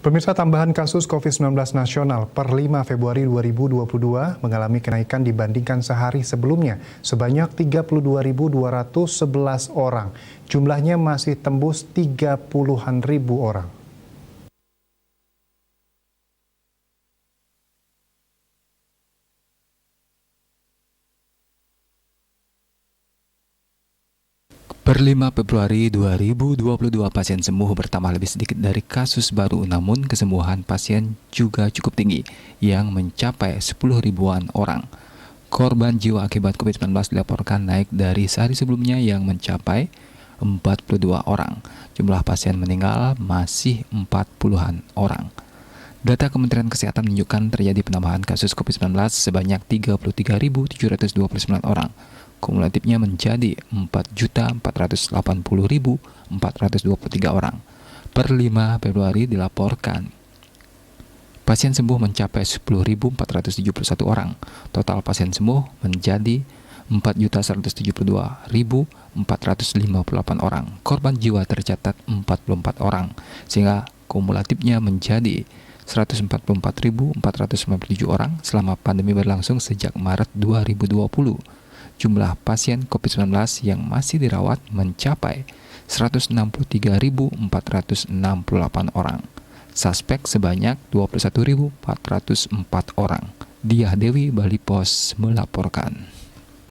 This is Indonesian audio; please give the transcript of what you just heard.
Pemirsa, tambahan kasus COVID-19 nasional per 5 Februari 2022 mengalami kenaikan dibandingkan sehari sebelumnya sebanyak 32.211 orang. Jumlahnya masih tembus 30-an ribu orang. Per 5 Februari 2022 pasien sembuh bertambah lebih sedikit dari kasus baru, namun kesembuhan pasien juga cukup tinggi yang mencapai 10 ribuan orang. Korban jiwa akibat COVID-19 dilaporkan naik dari sehari sebelumnya yang mencapai 42 orang. Jumlah pasien meninggal masih 40-an orang. Data Kementerian Kesehatan menunjukkan terjadi penambahan kasus COVID-19 sebanyak 33.729 orang. Kumulatifnya menjadi 4.480.423 orang. Per 5 Februari dilaporkan pasien sembuh mencapai 10.471 orang. Total pasien sembuh menjadi 4.172.458 orang. Korban jiwa tercatat 44 orang, sehingga kumulatifnya menjadi 144.497 orang selama pandemi berlangsung sejak Maret 2020. Jumlah pasien COVID-19 yang masih dirawat mencapai 163.468 orang. Suspek sebanyak 21.404 orang. Diah Dewi, Bali Pos melaporkan.